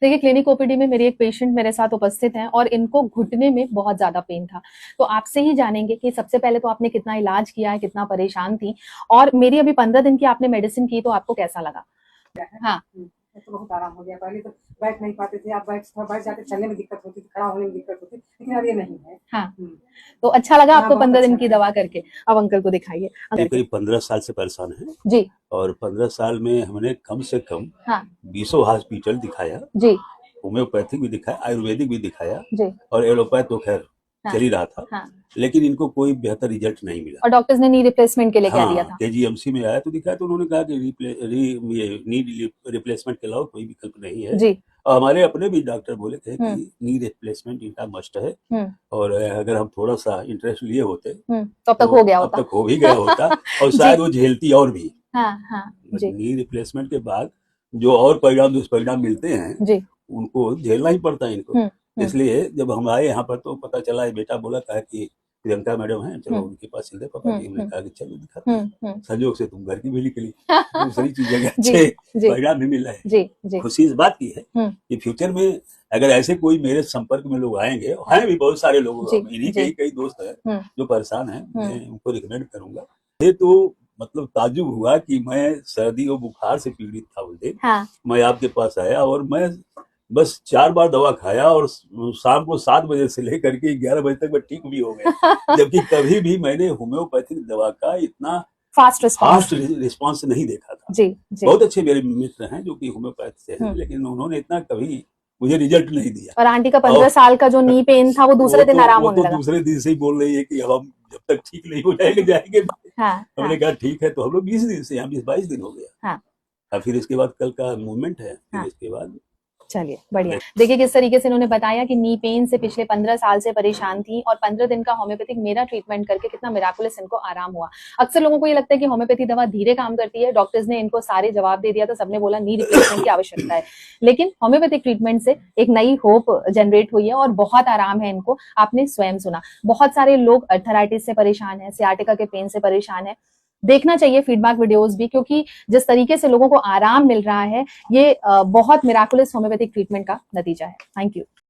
देखिए clinic OPD में मेरी एक पेशेंट मेरे साथ उपस्थित हैं और इनको घुटने में बहुत ज्यादा पेन था। तो आपसे ही जानेंगे कि सबसे पहले तो आपने कितना इलाज किया है, कितना परेशान थी, और मेरी अभी 15 दिन की आपने मेडिसिन की तो आपको कैसा लगा? हाँ। तो बहुत आराम हो गया। पहले तो बैठ नहीं पाते थे, आप बैठ जाते, चलने में दिक्कत होती थी, खड़ा होने में दिक्कत होती, लेकिन अब ये नहीं है। हाँ। तो अच्छा लगा आपको 15 बहुत दिन अच्छा की लगा। दवा करके? अब अंकल को दिखाइए। करीब 15 साल से परेशान है जी। और 15 साल में हमने कम से कम हाँ 20 हॉस्पिटल दिखाया जी। होम्योपैथिक भी दिखाया, आयुर्वेदिक भी दिखाया जी। और एलोपैथ तो खैर हाँ। चल ही रहा था। हाँ। लेकिन इनको कोई बेहतर रिजल्ट नहीं मिला और डॉक्टर्स ने नी रिप्लेसमेंट के लिए क्या दिया हाँ था? केजीएमसी में आया तो दिखाया तो उन्होंने कहा कि नी रिप्लेसमेंट के अलावा कोई विकल्प नहीं है जी। और हमारे अपने भी डॉक्टर बोले थे कि नी रिप्लेसमेंट इनका मस्ट है और अगर हम थोड़ा सा इंटरेस्ट लिए होते तो अब तक हो गया अब होता। तक हो भी गया होता और शायद वो झेलती और भी। हाँ हाँ जी। नी रिप्लेसमेंट के बाद जो और परिणाम दुष्परिणाम मिलते हैं जी। उनको झेलना ही पड़ता है इनको। इसलिए जब हम आए यहाँ पर तो पता चला है, बेटा बोला कहा कि प्रियंका मैडम है, चलो उनके पास चलते पापा जी। हमने कहा कि चलो दिखाते हैं। संजोग से तुम घर की भी निकली। दूसरी चीज है अच्छे परिणाम भी मिल रहे हैं। खुशी इस बात की है कि फ्यूचर में अगर ऐसे कोई मेरे संपर्क में लोग आएंगे, हैं भी बहुत सारे लोग, इन्हीं के ही कई दोस्त हैं जो परेशान हैं, मैं उनको रिकमेंड करूंगा। ये तो मतलब ताज्जुब हुआ कि मैं सर्दी और बुखार से पीड़ित था उस दिन। हाँ। मैं आपके पास आया और मैं बस 4 बार दवा खाया और शाम को 7 बजे से लेकर के 11 बजे तक मैं ठीक भी हो गया। जबकि कभी भी मैंने होम्योपैथिक दवा का इतना फास्ट रिस्पांस नहीं देखा था। जी, जी। बहुत अच्छे मेरे मित्र हैं जो कि होम्योपैथ से हैं, लेकिन उन्होंने इतना कभी मुझे रिजल्ट नहीं दिया। और आंटी का 15 साल का जो नी पेन था वो दूसरे दिन आराम होने लगा। दूसरे दिन से ही बोल रही है कि हम जब तक ठीक नहीं हो जाएंगे। हाँ, हमने कहा ठीक है, तो हम लोग 20 दिन से, यहाँ 20-22 दिन हो गया। हाँ। और फिर इसके बाद कल का मूवमेंट है। फिर इसके बाद चलिए बढ़िया। देखिए किस तरीके से इन्होंने बताया कि नी पेन से पिछले 15 साल से परेशान थी और 15 दिन का होम्योपैथिक मेरा ट्रीटमेंट करके कितना मिराकुलस इनको आराम हुआ। अक्सर लोगों को ये लगता है कि होम्योपैथी दवा धीरे काम करती है। डॉक्टर्स ने इनको सारे जवाब दे दिया तो सबने बोला नी रिप्लेसमेंट की आवश्यकता है, लेकिन होम्योपैथिक ट्रीटमेंट से एक नई होप जनरेट हुई है और बहुत आराम है इनको। आपने स्वयं सुना, बहुत सारे लोग अर्थराइटिस से परेशान है, सियाटिका के पेन से परेशान है। देखना चाहिए फीडबैक वीडियोस भी, क्योंकि जिस तरीके से लोगों को आराम मिल रहा है ये बहुत मिराकुलस होम्योपैथिक ट्रीटमेंट का नतीजा है। Thank you.